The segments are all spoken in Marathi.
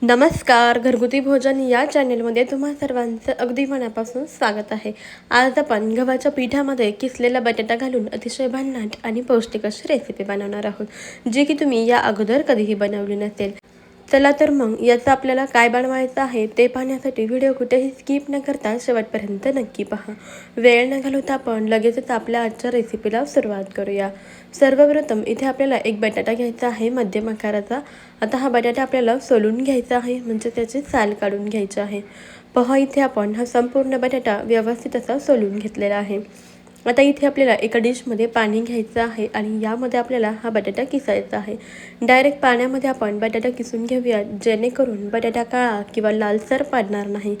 नमस्कार. घरगुती भोजन या चॅनेलमध्ये तुम्हा सर्वांचं अगदी मनापासून स्वागत आहे. आज आपण गव्हाच्या पिठामध्ये किसलेला बटाटा घालून अतिशय भन्नाट आणि पौष्टिक अशी रेसिपी बनवणार आहोत, जी की तुम्ही या अगोदर कधीही बनवली नसेल. चला तर मग याचं आपल्याला काय बनवायचं आहे ते पाहण्यासाठी व्हिडिओ कुठेही स्किप न करता शेवटपर्यंत नक्की पहा. वेळ न घालवता आपण लगेचच आपल्या आजच्या रेसिपीला सुरुवात करूया. सर्वप्रथम इथे आपल्याला एक बटाटा घ्यायचा आहे मध्यम आकाराचा. आता हा बटाटा आपल्याला सोलून घ्यायचा आहे, म्हणजे त्याची साल काढून घ्यायची आहे. पहा इथे आपण हा संपूर्ण बटाटा व्यवस्थित असा सोलून घेतलेला आहे. आता इथे आपल्याला एका डिशमध्ये पाणी घ्यायचं आहे आणि यामध्ये आपल्याला हा बटाटा किसायचा आहे. डायरेक्ट पाण्यामध्ये आपण बटाटा किसून घेऊया, जेणेकरून बटाटा काळा किंवा लालसर पडणार नाही.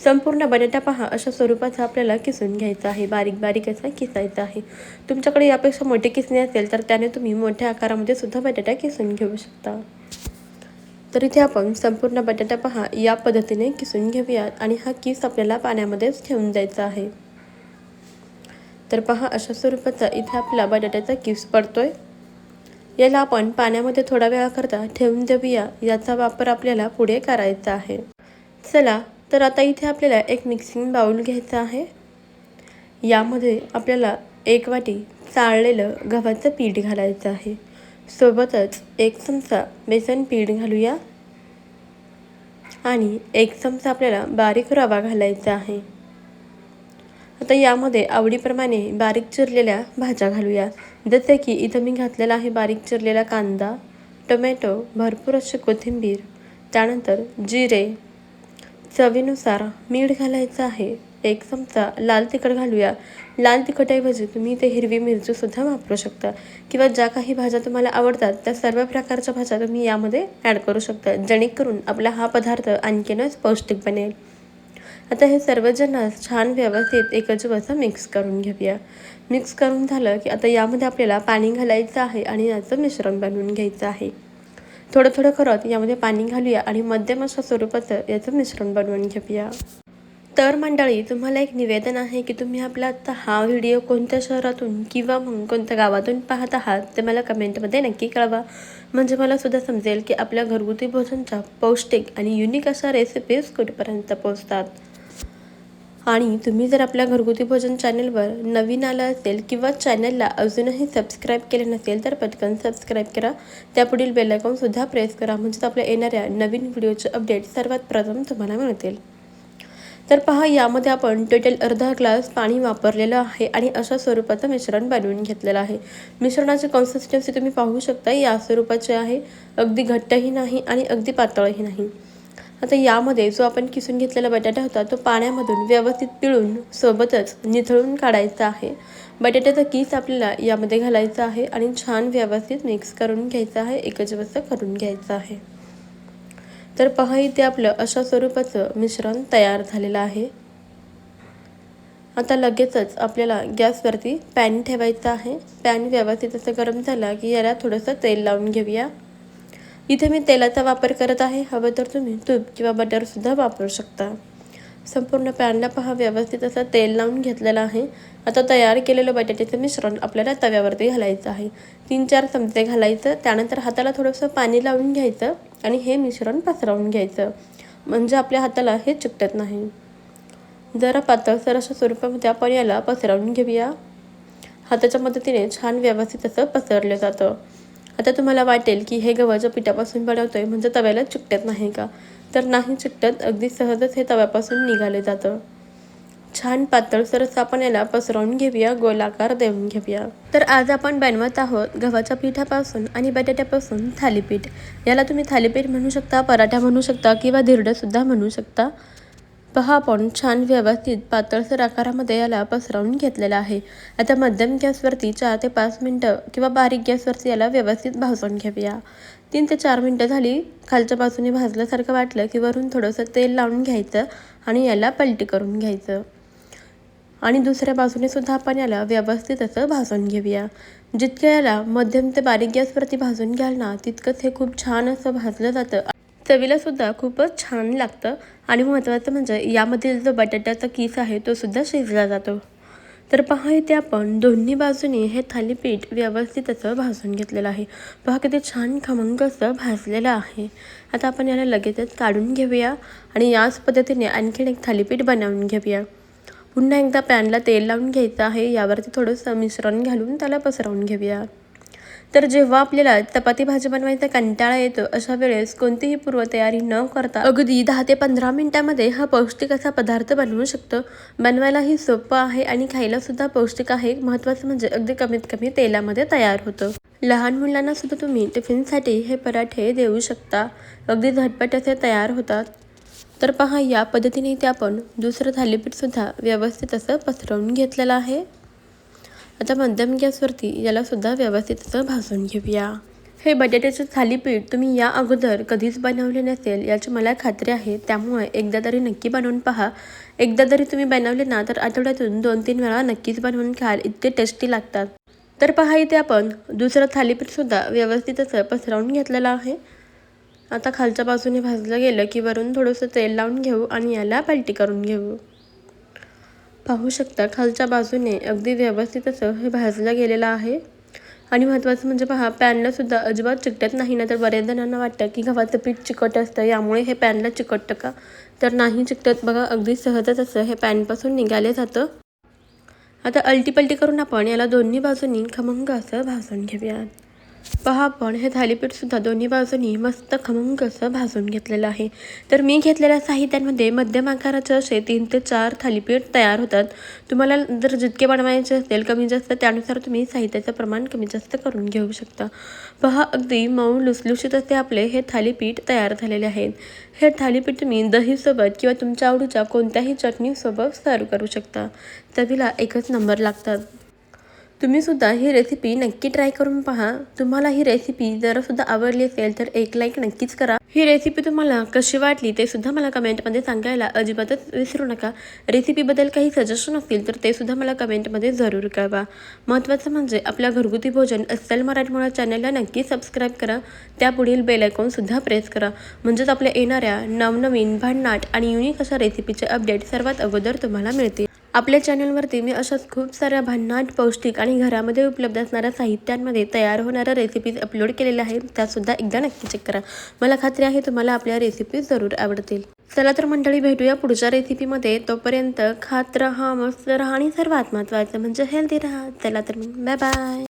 संपूर्ण बटाटा पहा अशा स्वरूपाचा आपल्याला किसून घ्यायचा आहे, बारीक बारीक असा किसायचा आहे. तुमच्याकडे यापेक्षा मोठे किसणे असेल तर त्याने तुम्ही मोठ्या आकारामध्ये सुद्धा बटाटा किसून घेऊ शकता. तर इथे आपण संपूर्ण बटाटा पहा या पद्धतीने किसून घेऊयात आणि हा किस आपल्याला पाण्यामध्येच ठेवून द्यायचा आहे. तर पहा अशा स्वरूपाचा इथे आपला बटाट्याचा किस पडतोय. याला आपण पाण्यामध्ये थोडा वेळाकरता ठेवून देऊया. याचा वापर आपल्याला पुढे करायचा आहे. चला तर आता इथे आपल्याला एक मिक्सिंग बाउल घ्यायचा आहे. यामध्ये आपल्याला 1 वाटी चाळलेलं गव्हाचं पीठ घालायचं आहे. सोबतच 1 चमचा बेसन पीठ घालूया आणि 1 चमचा आपल्याला बारीक रवा घालायचा आहे. आता यामध्ये आवडीप्रमाणे बारीक चिरलेल्या भाज्या घालूया, जसे की इथं मी घातलेला आहे बारीक चिरलेला कांदा, टोमॅटो, भरपूर अशी कोथिंबीर, त्यानंतर जिरे, चवीनुसार मीठ घालायचं आहे. 1 चमचा लाल तिखट घालूया. लाल तिखटऐवजी तुम्ही इथे हिरवी मिरचीसुद्धा वापरू शकता किंवा ज्या काही भाज्या तुम्हाला आवडतात त्या सर्व प्रकारच्या भाज्या तुम्ही यामध्ये ॲड करू शकता, जेणेकरून आपला हा पदार्थ आणखीनच पौष्टिक बनेल. आता हे सर्वजण छान व्यवस्थित एकजीव असं मिक्स करून घेऊया. मिक्स करून झालं की आता यामध्ये आपल्याला पाणी घालायचं आहे आणि याचं मिश्रण बनवून घ्यायचं आहे. थोडं थोडं करत यामध्ये पाणी घालूया आणि मध्यम अशा स्वरूपाचं याचं मिश्रण बनवून घेऊया. तर मंडळी, तुम्हाला एक निवेदन आहे की तुम्ही आपला आता हा व्हिडिओ कोणत्या शहरातून किंवा मग कोणत्या गावातून पाहत आहात ते मला कमेंटमध्ये नक्की कळवा, म्हणजे मला सुद्धा समजेल की आपल्या घरगुती भोजनच्या पौष्टिक आणि युनिक अशा रेसिपीज कुठपर्यंत पोहोचतात. आणि तुम्ही जर आपल्या घरगुती भोजन चॅनलवर नवीन आला असेल किंवा चॅनलला अजूनही सबस्क्राईब केले नसेल तर पटकन सबस्क्राईब करा. त्यापुढील बेल आयकॉनसुद्धा प्रेस करा, म्हणजे आपल्या येणाऱ्या नवीन व्हिडिओचे अपडेट सर्वात प्रथम तुम्हाला मिळतील. तर पहा यामध्ये आपण टोटल अर्धा ग्लास पाणी वापरलेलं आहे आणि अशा स्वरूपाचं मिश्रण बनवून घेतलेलं आहे. मिश्रणाची कन्सिस्टन्सी तुम्ही पाहू शकता या स्वरूपाची आहे. अगदी घट्टही नाही आणि अगदी पातळही नाही. आता यामध्ये जो आपण किसून घेतलेला बटाटा होता तो पाण्यामधून व्यवस्थित पिळून सोबतच निथळून काढायचा आहे. बटाट्याचा किस आपल्याला यामध्ये घालायचा आहे आणि छान व्यवस्थित मिक्स करून घ्यायचं आहे, एकजीव करून घ्यायचं आहे. तर पहा इथे आपलं अशा स्वरूपाचं मिश्रण तयार झालेलं आहे. आता लगेचच आपल्याला गॅसवरती पॅन ठेवायचा आहे. पॅन व्यवस्थित असं गरम झाला की याला थोडंसं तेल लावून घेऊया. इथे मी तेलाचा वापर करत आहे, हवं तर तुम्ही तूप किंवा बटरसुद्धा वापरू शकता. संपूर्ण पॅनला पहा व्यवस्थित असं तेल लावून घेतलेलं आहे. आता तयार केलेलं बटाट्याचं मिश्रण आपल्याला तव्यावरती घालायचं आहे. 3-4 चमचे घालायचं, त्यानंतर हाताला थोडंसं पाणी लावून घ्यायचं आणि हे मिश्रण पसरवून घ्यायचं, म्हणजे आपल्या हाताला हे चिकटत नाही. जरा पातळसर अशा स्वरूपामध्ये आपण याला पसरवून घेऊया. हाताच्या मदतीने छान व्यवस्थित असं पसरलं जातं. आता तुम्हाला वाटेल की हे गव्हाच्या पिठापासून बनवतोय म्हणजे तव्याला चिकटत नाही का, तर नाही चिकटत, अगदी सहजच हे तव्यापासून निघाले जातं. छान पातळसर असं आपण याला पसरवून घेऊया, गोलाकार देऊन घेऊया. तर आज आपण बनवत आहोत गव्हाच्या पिठापासून आणि बटाट्यापासून थालीपीठ. याला तुम्ही थालीपीठ म्हणू शकता, पराठा म्हणू शकता किंवा धिरडंसुद्धा म्हणू शकता. पहा आपण छान व्यवस्थित पातळसर आकारामध्ये याला पसरवून घेतलेला आहे. आता मध्यम गॅसवरती 4 ते 5 मिनटं किंवा बारीक गॅसवरती याला व्यवस्थित भाजून घेऊया. 3 ते 4 मिनटं झाली, खालच्या बाजूने भाजल्यासारखं वाटलं की वरून थोडंसं तेल लावून घ्यायचं आणि याला पलटी करून घ्यायचं आणि दुसऱ्या बाजूने सुद्धा आपण याला व्यवस्थित असं भाजून घेऊया. जितकं याला मध्यम ते बारीक गॅसवरती भाजून घ्याल ना, तितकंच हे खूप छान असं भाजलं जातं. चवीला सुद्धा खूपच छान लागतं आणि महत्त्वाचं म्हणजे यामधील जो बटाट्याचा किस आहे तो सुद्धा शिजला जातो. तर पहा इथे आपण दोन्ही बाजूने हे थालीपीठ व्यवस्थित असं भाजून घेतलेलं आहे. पहा किती छान खमंग असं भाजलेलं आहे. आता आपण याला लगेचच काढून घेऊया आणि याच पद्धतीने आणखीन एक थालीपीठ बनवून घेऊया. पुन्हा एकदा पॅनला तेल लावून घ्यायचं आहे. यावरती थोडंसं मिश्रण घालून त्याला पसरवून घेऊया. तर जेव्हा आपल्याला चपाती भाजी बनवायचा कंटाळा येतो अशा वेळेस कोणतीही पूर्वतयारी न करता अगदी 10 ते 15 मिनिटांमध्ये हा पौष्टिक असा पदार्थ बनवू शकतो. बनवायलाही सोपं आहे आणि खायला सुद्धा पौष्टिक आहे. महत्त्वाचं म्हणजे अगदी कमीत कमी तेलामध्ये तयार होतं. लहान मुलांना सुद्धा तुम्ही टिफिनसाठी हे पराठे देऊ शकता. अगदी झटपट असे तयार होतात. तर पहा या पद्धतीने इथे आपण दुसरं थालीपीठ सुद्धा व्यवस्थित असं पसरवून घेतलेलं आहे. आता मध्यम गॅसवरती याला सुद्धा व्यवस्थित असं भाजून घेऊया. हे बटाट्याचे थालीपीठ तुम्ही या अगोदर कधीच बनवले नसेल याची मला खात्री आहे. त्यामुळे एकदा तरी नक्की बनवून पहा. एकदा जरी तुम्ही बनवले ना तर आठवड्यातून 2-3 वेळा नक्कीच बनवून खाल. इतके टेस्टी लागतात. तर पहा इथे आपण दुसरं थालीपीठ सुद्धा व्यवस्थित असं पसरवून घेतलेलं आहे. आता खालच्या बाजूने भाजलं गेलं की वरून थोडंसं तेल लावून घेऊ आणि याला पलटी करून घेऊ. पाहू शकता खालच्या बाजूने अगदी व्यवस्थित असं हे भाजलं गेलेलं आहे. आणि महत्त्वाचं म्हणजे पहा पॅनला सुद्धा अजिबात चिकटत नाही ना. तर बऱ्याच जणांना वाटतं की गव्हाचं पीठ चिकट असतं यामुळे हे पॅनला चिकटतं का, तर नाही चिकटत. बघा अगदी सहजच असं हे पॅनपासून निघाले जातं. आता अलटीपलटी करून आपण याला दोन्ही बाजूनी खमंग असं भाजून घेऊयात. पहा आपण हे थालीपीठ सुद्धा दोन्ही बाजूनी मस्त खमंग असं भाजून घेतलेलं आहे. तर मी घेतलेल्या साहित्यांमध्ये मध्यम आकाराचे असे 3 ते 4 थालीपीठ तयार होतात. तुम्हाला जर जितके बनवायचे असेल कमी जास्त त्यानुसार तुम्ही साहित्याचं प्रमाण कमी जास्त करून घेऊ शकता. पहा अगदी मऊ लुसलुशीत असे आपले हे थालीपीठ तयार झालेले आहेत. हे थालीपीठ तुम्ही दहीसोबत किंवा तुमच्या आवडीच्या कोणत्याही चटणीसोबत सर्व करू शकता. चवीला एकच नंबर लागतात. तुम्ही सुद्धा ही रेसिपी नक्की ट्राय करून पहा. तुम्हाला ही रेसिपी जरा सुद्धा आवडली असेल तर एक लाईक नक्कीच करा. ही रेसिपी तुम्हाला कशी वाटली ते सुद्धा मला कमेंटमध्ये सांगायला अजिबातच विसरू नका. रेसिपीबद्दल काही सजेशन असतील तर ते सुद्धा मला कमेंटमध्ये जरूर कळवा. महत्त्वाचं म्हणजे आपल्या घरगुती भोजन अस्सल मराठमोळा चॅनलला नक्की सबस्क्राईब करा. त्यापुढील बेल आयकॉन सुद्धा प्रेस करा. म्हणजेच आपल्या येणाऱ्या नवनवीन भन्नाट आणि युनिक अशा रेसिपीचे अपडेट सर्वात अगोदर तुम्हाला मिळतील. आपल्या चॅनलवरती मी अशाच खूप साऱ्या भन्नाट पौष्टिक आणि घरामध्ये उपलब्ध असणाऱ्या साहित्यांमध्ये तयार होणाऱ्या रेसिपीज अपलोड केलेल्या आहेत. त्यासुद्धा एकदा नक्की चेक करा. मला खात्री आहे तुम्हाला आपल्या रेसिपीज जरूर आवडतील. चला तर मंडळी भेटूया पुढच्या रेसिपीमध्ये. तोपर्यंत खात राहा, मस्त राहा आणि सर्वात महत्त्वाचं म्हणजे हेल्दी राहा. चला तर मग बाय बाय.